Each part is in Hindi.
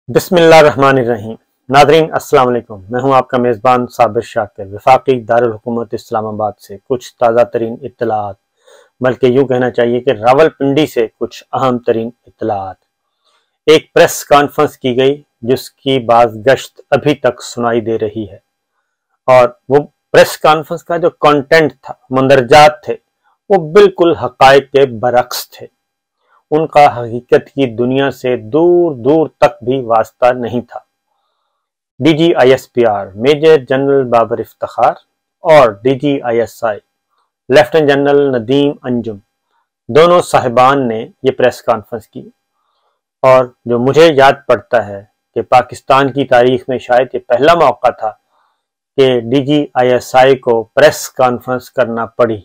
बिस्मिल्लाहिर्रहमानिर्रहीम। नादरीन अस्सलाम वालेकुम। मैं हूं आपका मेज़बान साबिर शाकिर। वफाकी दारुल हुकूमत इस्लामाबाद से कुछ ताज़ा तरीन इत्तलात, बल्कि यूँ कहना चाहिए कि रावलपिंडी से कुछ अहम तरीन इत्तलात। एक प्रेस कॉन्फ्रेंस की गई जिसकी बाज़गश्त अभी तक सुनाई दे रही है, और वो प्रेस कॉन्फ्रेंस का जो कंटेंट था, मंदरजात थे, वो बिल्कुल हक़ाइक़ के बरअक्स थे। उनका हकीकत की दुनिया से दूर दूर तक भी वास्ता नहीं था। DGISPR major general Babar Iftikhar और DGISI lieutenant general Nadeem Anjum, दोनों साहिबान ने ये प्रेस कॉन्फ्रेंस की। और जो मुझे याद पड़ता है कि पाकिस्तान की तारीख में शायद ये पहला मौका था कि DGISI को प्रेस कॉन्फ्रेंस करना पड़ी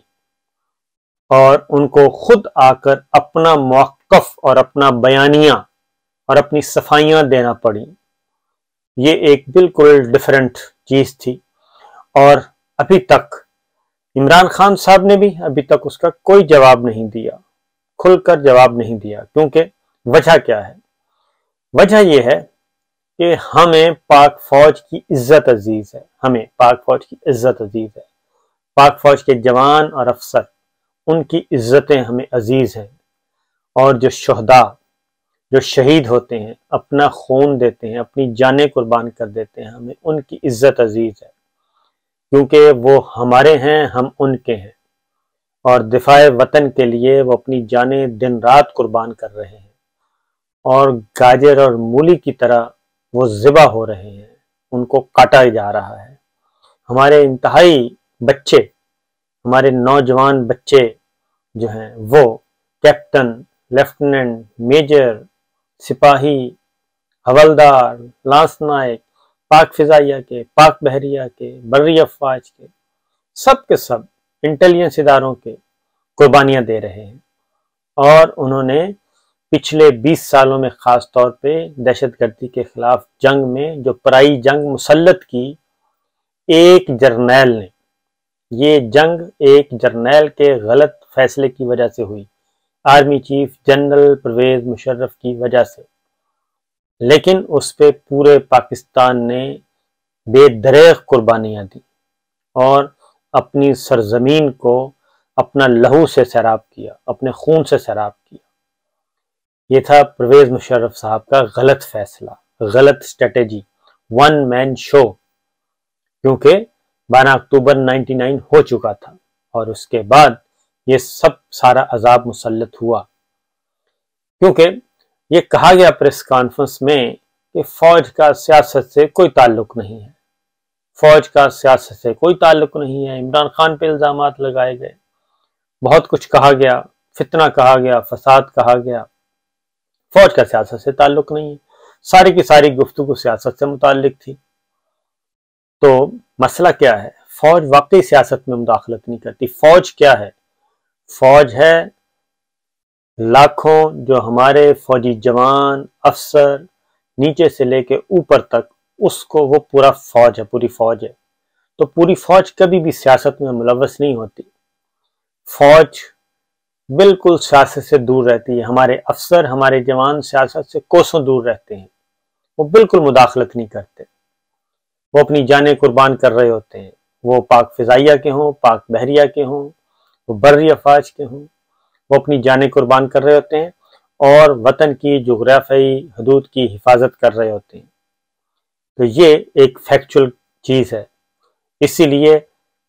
और उनको खुद आकर अपना मौक़िफ़ और अपना बयानिया और अपनी सफाइयाँ देना पड़ी। ये एक बिल्कुल डिफरेंट चीज़ थी, और अभी तक इमरान खान साहब ने भी अभी तक उसका कोई जवाब नहीं दिया, खुलकर जवाब नहीं दिया। क्योंकि वजह क्या है? वजह यह है कि हमें पाक फौज की इज्जत अजीज है, हमें पाक फौज की इज्जत अजीज है। पाक फौज के जवान और अफसर, उनकी इज्जतें हमें अजीज हैं, और जो शुहदा, जो शहीद होते हैं, अपना खून देते हैं, अपनी जानें कुर्बान कर देते हैं, हमें उनकी इज्जत अजीज है, क्योंकि वो हमारे हैं, हम उनके हैं। और दिफाए वतन के लिए वो अपनी जानें दिन रात कुर्बान कर रहे हैं, और गाजर और मूली की तरह वो ज़िबा हो रहे हैं, उनको काटा जा रहा है। हमारे इंतहाई बच्चे, हमारे नौजवान बच्चे जो हैं, वो कैप्टन, लेफ्टिनेंट, मेजर, सिपाही, हवलदार, लांस नायक, पाक फिजाइया के, पाक बहरिया के, बर्री अफवाज के, सब के सब इंटेलिजेंस इदारों के कुर्बानियां दे रहे हैं। और उन्होंने पिछले 20 सालों में खास तौर पे दहशतगर्दी के खिलाफ जंग में जो पराई जंग मुसल्लत की, एक जर्नैल ने, ये जंग एक जर्नैल के गलत फैसले की वजह से हुई, army chief general Pervez Musharraf की वजह से। लेकिन उस पे पूरे पाकिस्तान ने बेदरेग कुर्बानियां दी और अपनी सरजमीन को अपना लहू से सैराब किया, अपने खून से सैराब किया। ये था परवेज मुशर्रफ साहब का गलत फैसला, गलत स्ट्रेटेजी, वन मैन शो। क्योंकि 12 अक्टूबर 99 हो चुका था, और उसके बाद ये सब सारा अजाब मुसल्लत हुआ। क्योंकि ये कहा गया प्रेस कॉन्फ्रेंस में कि फौज का सियासत से कोई ताल्लुक नहीं है, फौज का सियासत से कोई ताल्लुक नहीं है। इमरान खान पे इल्जामात लगाए गए, बहुत कुछ कहा गया, फितना कहा गया, फसाद कहा गया। फौज का सियासत से ताल्लुक नहीं है, सारी की सारी गुफ्तगू सियासत से मुताल्लिक थी। तो मसला क्या है? फौज वाकई सियासत में मुदाखलत नहीं करती। फौज क्या है? फौज है लाखों जो हमारे फौजी जवान, अफसर, नीचे से लेके ऊपर तक, उसको वो पूरा फौज है, पूरी फौज है। तो पूरी फौज कभी भी सियासत में मुलव्वस नहीं होती। फौज बिल्कुल सियासत से दूर रहती है। हमारे अफसर, हमारे जवान सियासत से कोसों दूर रहते हैं, वो बिल्कुल मुदाखलत नहीं करते। वो अपनी जानें कुर्बान कर रहे होते हैं, वो पाक फिजाइया के हों, पाक बहरिया के हों, वो बर्री अफवाज के हों, वो अपनी जानें कुर्बान कर रहे होते हैं और वतन की जोग्राफियाई हदूद की हिफाजत कर रहे होते हैं। तो ये एक फैक्चुअल चीज़ है। इसीलिए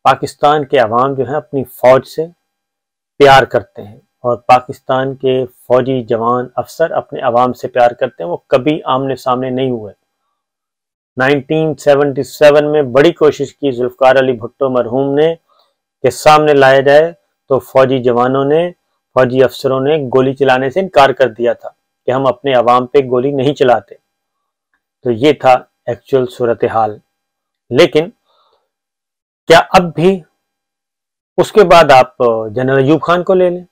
पाकिस्तान के अवाम जो है अपनी फ़ौज से प्यार करते हैं, और पाकिस्तान के फ़ौजी जवान अफसर अपने अवाम से प्यार करते हैं। वो कभी आमने सामने नहीं हुए। 1977 में बड़ी कोशिश की जुल्फ़िकार अली भुट्टो मरहूम ने कि सामने लाया जाए, तो फौजी जवानों ने, फौजी अफसरों ने गोली चलाने से इनकार कर दिया था कि हम अपने अवाम पे गोली नहीं चलाते। तो ये था एक्चुअल सूरत हाल। लेकिन क्या अब भी उसके बाद आप जनरल अयूब खान को ले लें,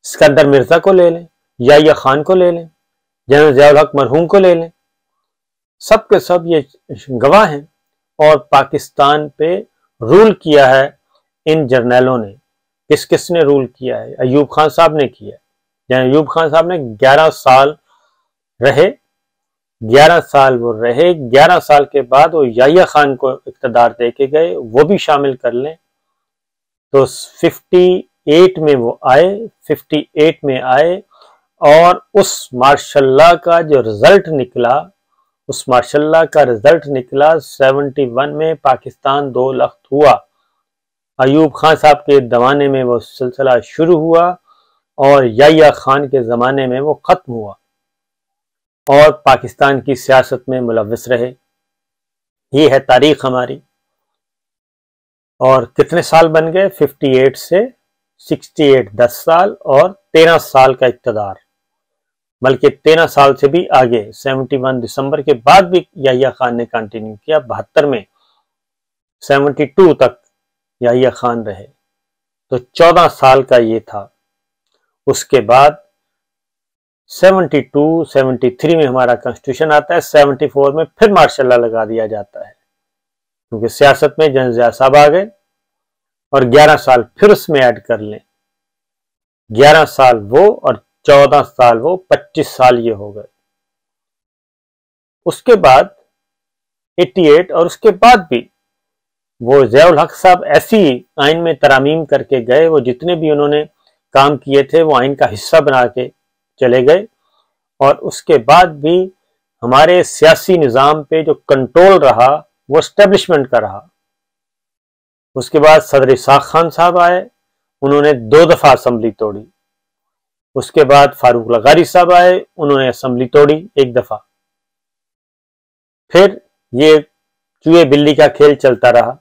सिकंदर मिर्जा को ले लें, याह्या खान को ले लें, जनरल ज़ियाउल हक मरहूम को ले लें, सब के सब ये गवाह हैं। और पाकिस्तान पे रूल किया है इन जर्नैलों ने। किस किस ने रूल किया है? अयूब खान साहब ने किया है। जनरल अयूब खान साहब ने 11 साल रहे, 11 साल वो रहे। 11 साल के बाद वो याहिया खान को इक़्तिदार दे के गए, वो भी शामिल कर लें तो 58 में वो आए, 58 में आए और उस मार्शल्ला का जो रिजल्ट निकला, उस मार्शल्ला का रिजल्ट निकला 71 में पाकिस्तान 2 लख्त हुआ। अयूब खान साहब के ज़माने में वो सिलसिला शुरू हुआ और याहिया खान के ज़माने में वो ख़त्म हुआ और पाकिस्तान की सियासत में मुलव्वस रहे। ये है तारीख हमारी। और कितने साल बन गए? 58 से 68, 10 साल और 13 साल का इक़्तिदार, बल्कि 13 साल से भी आगे। 71 दिसंबर के बाद भी याहिया खान ने कंटिन्यू किया। 72 में 72 तक याहिया खान रहे, तो 14 साल का ये था। उसके बाद 72, 73 में हमारा कॉन्स्टिट्यूशन आता है। 74 में फिर मार्शल्ला लगा दिया जाता है, क्योंकि सियासत में जनरल ज़िया साहब आ गए और 11 साल फिर उसमें ऐड कर लें। 11 साल वो और 14 साल वो, 25 साल ये हो गए। उसके बाद 88 और उसके बाद भी वो ज़ियाउल हक साहब ऐसी आइन में तरामीम करके गए, वो जितने भी उन्होंने काम किए थे वो आइन का हिस्सा बना के चले गए। और उसके बाद भी हमारे सियासी निज़ाम पे जो कंट्रोल रहा वो एस्टेब्लिशमेंट का रहा। उसके बाद सदर इसाक खान साहब आए, उन्होंने 2 दफ़ा असम्बली तोड़ी। उसके बाद फारूक लगारी साहब आए, उन्होंने असम्बली तोड़ी 1 दफ़ा। फिर ये चूहे बिल्ली का खेल चलता रहा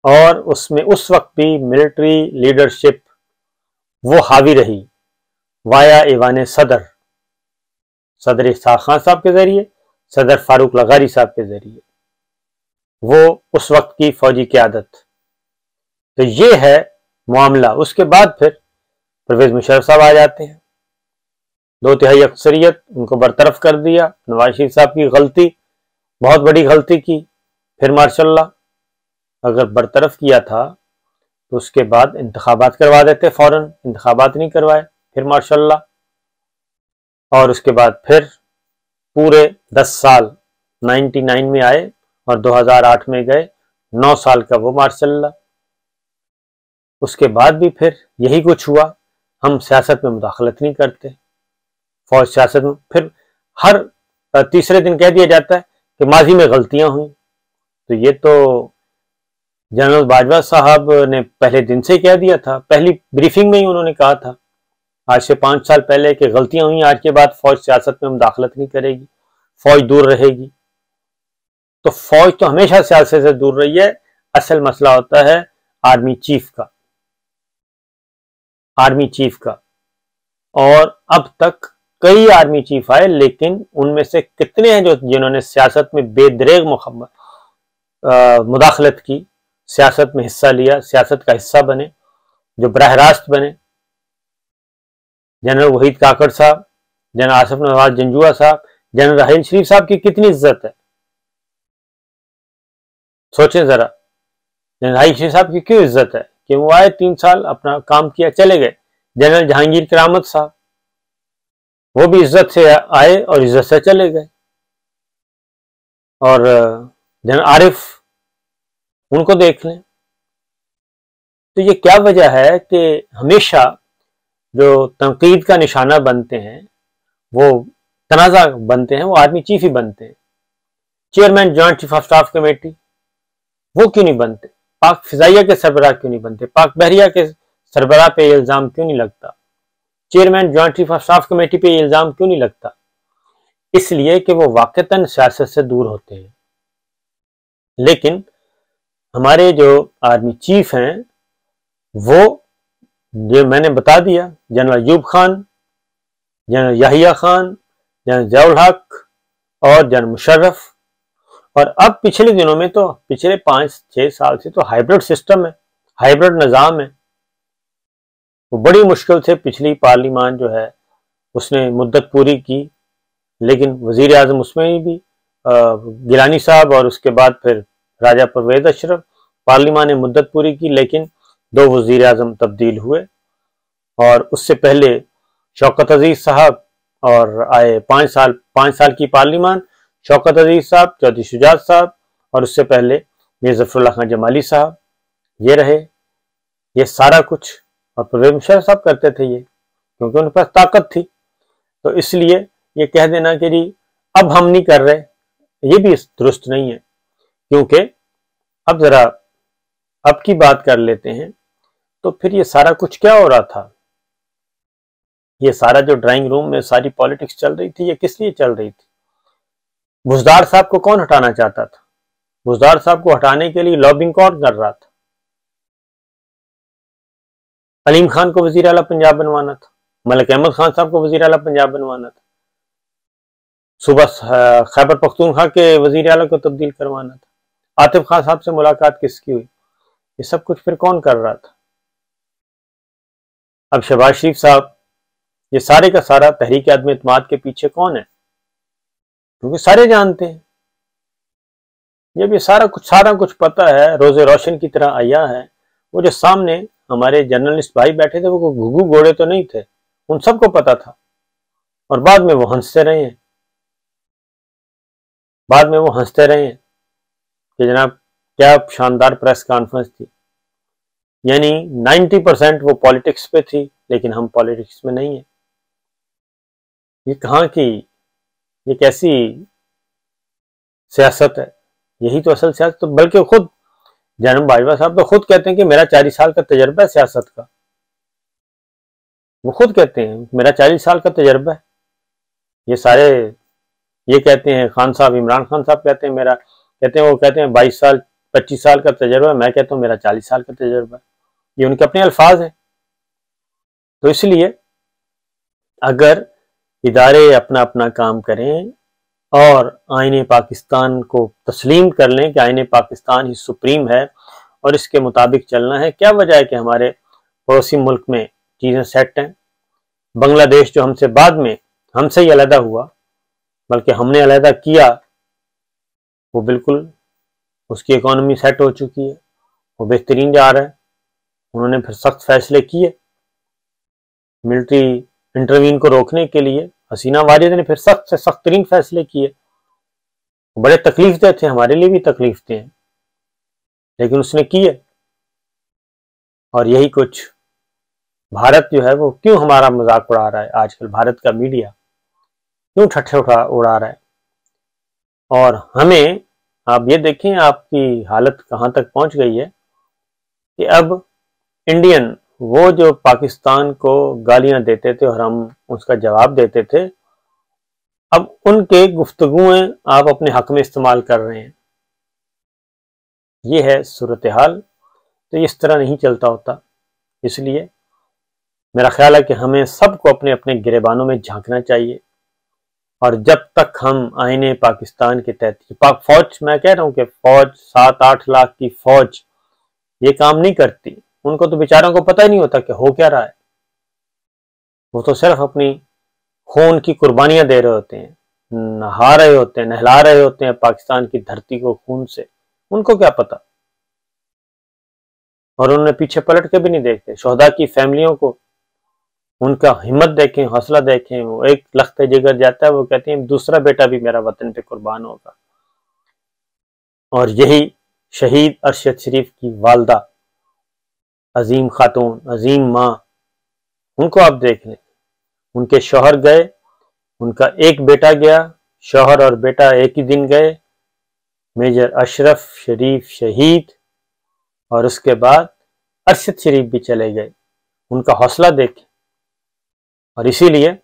और उसमें उस वक्त भी मिलिट्री लीडरशिप वो हावी रही वाया ईवान सदर, सदर इसाक खान साहब के जरिए, सदर फारूक लगारी साहब के जरिए, वो उस वक्त की फौजी क़यादत। तो ये है मामला। उसके बाद फिर परवेज मुशर्रफ साहब आ जाते हैं, 2/3 अक्सरियत, उनको बरतरफ कर दिया। नवाज शरीफ साहब की गलती, बहुत बड़ी गलती की। फिर मार्शल्ला अगर बरतरफ किया था तो उसके बाद इंतखाबात करवा देते, फौरन इंतखाबात नहीं करवाए, फिर मार्शल्ला। और उसके बाद फिर पूरे 10 साल 99 में आए और 2008 में गए, 9 साल का वो मार्शल्ला। उसके बाद भी फिर यही कुछ हुआ। हम सियासत में मुदाखलत नहीं करते, फौज सियासत में। फिर हर तीसरे दिन कह दिया जाता है कि माजी में गलतियां हुई। तो ये तो जनरल बाजवा साहब ने पहले दिन से कह दिया था, पहली ब्रीफिंग में ही उन्होंने कहा था आज से 5 साल पहले कि गलतियां हुई, आज के बाद फौज सियासत में मुदाखलत नहीं करेगी, फौज दूर रहेगी। तो फौज तो हमेशा सियासत से दूर रही है। असल मसला होता है आर्मी चीफ का, आर्मी चीफ का। और अब तक कई आर्मी चीफ आए, लेकिन उनमें से कितने हैं जो जिन्होंने सियासत में बेदरेग मुदाखलत की, सियासत में हिस्सा लिया, सियासत का हिस्सा बने, जो बराह रास्त बने। जनरल वहीद काकड़ साहब, जनरल आसिफ नवाज जंजुआ साहब, जनरल राहील शरीफ साहब की कितनी इज्जत है, सोचें जरा। जनरल राहील शरीफ साहब की क्यों इज्जत है कि वो आए, 3 साल अपना काम किया, चले गए। जनरल जहांगीर करामत साहब, वो भी इज्जत से आए और इज्जत से चले गए। और जनरल आरिफ, उनको देख लें। तो ये क्या वजह है कि हमेशा जो तनकीद का निशाना बनते हैं, वो तनाज़ा बनते हैं, वो आर्मी चीफ ही बनते हैं। Chairman joint chief of staff committee वो क्यों नहीं बनते? पाक फिजाइया के सरबराह क्यों नहीं बनते? पाक बहरिया के सरबराह पे इल्ज़ाम क्यों नहीं लगता? Chairman joint chief of staff committee पे इल्ज़ाम क्यों नहीं लगता? इसलिए कि वो वाक़तन सियासत से दूर होते हैं। लेकिन हमारे जो आर्मी चीफ हैं वो, जो मैंने बता दिया, general Ayub Khan, general Yahya Khan, general Ziaul Haq और जनरल मुशर्रफ। और अब पिछले दिनों में तो पिछले 5-6 साल से तो हाइब्रिड सिस्टम है, हाइब्रिड निज़ाम है। वो बड़ी मुश्किल से पिछली पार्लियामान जो है उसने मुद्दत पूरी की, लेकिन वजीर आज़म उसमें भी गिलानी साहब और उसके बाद फिर राजा परवेज अशरफ, पार्लियामान ने मुद्दत पूरी की, लेकिन 2 वजीर आज़म तब्दील हुए। और उससे पहले शौकत अजीज साहब और आए 5 साल की पार्लियामान, शौकत अजीज साहब, चौधरी शुजात साहब और उससे पहले मीर ज़फ़रुल्लाह खान जमाली साहब, ये रहे, ये सारा कुछ। और परवेज़ मुशर्रफ साहब करते थे ये, क्योंकि उनके पास ताकत थी। तो इसलिए ये कह देना कि जी अब हम नहीं कर रहे, ये भी दुरुस्त नहीं है। क्योंकि अब जरा अब की बात कर लेते हैं, तो फिर ये सारा कुछ क्या हो रहा था, ये सारा जो ड्राइंग रूम में सारी पॉलिटिक्स चल रही थी, ये किस लिए चल रही थी? बुज़दार साहब को कौन हटाना चाहता था? बुज़दार साहब को हटाने के लिए लॉबिंग कौन कर रहा था? अलीम खान को वजीर आला पंजाब बनवाना था, मलिक अहमद खान साहब को वजीर आला पंजाब बनवाना था, सुबह खैबर पख्तूनख्वा के वजीर आला को तब्दील करवाना था, आतिफ खान साहब से मुलाकात किसकी हुई? ये सब कुछ फिर कौन कर रहा था? अब शहबाज शरीफ साहब, ये सारे का सारा तहरीक आदम इत्तेमाद के पीछे कौन है? क्योंकि सारे जानते हैं, जब ये सारा कुछ पता है, रोजे रोशन की तरह आया है। वो जो सामने हमारे जर्नलिस्ट भाई बैठे थे, वो घुघू घोड़े तो नहीं थे, उन सबको पता था। और बाद में वो हंसते रहे हैं, कि जनाब क्या शानदार प्रेस कॉन्फ्रेंस थी। यानी 90% वो पॉलिटिक्स पे थी, लेकिन हम पॉलिटिक्स में नहीं है। ये कहाँ की, ये कैसी सियासत है? यही तो असल सियासत। तो बल्कि खुद जानब बाजवा साहब तो खुद कहते हैं कि मेरा 40 साल का तजर्बा है सियासत का। वो खुद कहते हैं मेरा 40 साल का तजर्बा है। ये सारे ये कहते हैं, खान साहब, इमरान खान साहब कहते हैं वो कहते हैं 22 साल 25 साल का तजर्बा है, मैं कहता हूँ मेरा 40 साल का तजर्बा है। ये उनके अपने अल्फाज हैं। तो इसलिए अगर इदारे अपना अपना काम करें और आईने पाकिस्तान को तस्लीम कर लें कि आईने पाकिस्तान ही सुप्रीम है और इसके मुताबिक चलना है, क्या वजह है कि हमारे पड़ोसी मुल्क में चीज़ें सेट हैं? बांग्लादेश जो हमसे बाद में हमसे ही अलहदा हुआ, बल्कि हमने अलहदा किया, वो बिल्कुल उसकी इकोनॉमी सेट हो चुकी है, वो बेहतरीन जा रहा है। उन्होंने फिर सख्त फैसले किए मिलिट्री इंटरवीन को रोकने के लिए। हसीना वारिद ने फिर सख्त से सख्त तरीन फैसले किए, बड़े तकलीफ दे थे, हमारे लिए भी तकलीफ दे हैं, लेकिन उसने किए। और यही कुछ भारत जो है वो क्यों हमारा मजाक उड़ा रहा है आजकल, भारत का मीडिया क्यों ठट्ठे उड़ा रहा है। और हमें आप ये देखें आपकी हालत कहां तक पहुंच गई है कि अब इंडियन वो जो पाकिस्तान को गालियां देते थे और हम उसका जवाब देते थे, अब उनके गुफ्तगुएं आप अपने हक में इस्तेमाल कर रहे हैं। ये है सूरत हाल। तो इस तरह नहीं चलता होता। इसलिए मेरा ख्याल है कि हमें सबको अपने अपने गिरेबानों में झांकना चाहिए। और जब तक हम आईने पाकिस्तान के तहत पाक फौज, मैं कह रहा हूं कि फौज 7-8 लाख की फौज ये काम नहीं करती। उनको तो बेचारों को पता ही नहीं होता कि हो क्या रहा है। वो तो सिर्फ अपनी खून की कुर्बानियां दे रहे होते हैं, नहा रहे होते हैं, नहला रहे होते हैं पाकिस्तान की धरती को खून से। उनको क्या पता। और उन्होंने पीछे पलट के भी नहीं देखते। शोहदा की फैमिलियों को उनका हिम्मत देखें, हौसला देखें। वो एक लख्ते जिगर जाता है, वो कहते हैं दूसरा बेटा भी मेरा वतन पे कुर्बान होगा। और यही शहीद अरशद शरीफ की वालदा, अजीम खातून, अजीम माँ, उनको आप देख लें। उनके शौहर गए, उनका एक बेटा गया, शौहर और बेटा एक ही दिन गए। मेजर अशरफ शरीफ शहीद, और उसके बाद अरशद शरीफ भी चले गए। उनका हौसला देखें। और इसीलिए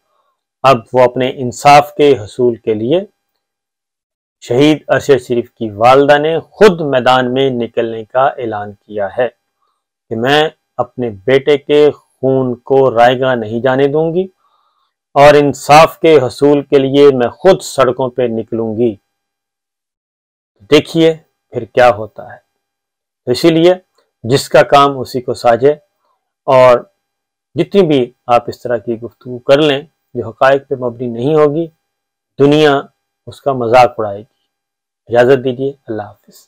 अब वो अपने इंसाफ के हसूल के लिए शहीद अरशद शरीफ की वालदा ने खुद मैदान में निकलने का ऐलान किया है कि मैं अपने बेटे के खून को रायगा नहीं जाने दूंगी और इंसाफ के हसूल के लिए मैं खुद सड़कों पे निकलूंगी। देखिए फिर क्या होता है। तो इसीलिए जिसका काम उसी को साजे। और जितनी भी आप इस तरह की गुफ्तगू कर लें जो हकायक पे मबनी नहीं होगी, दुनिया उसका मजाक उड़ाएगी। इजाज़त दीजिए। अल्लाह हाफिज़।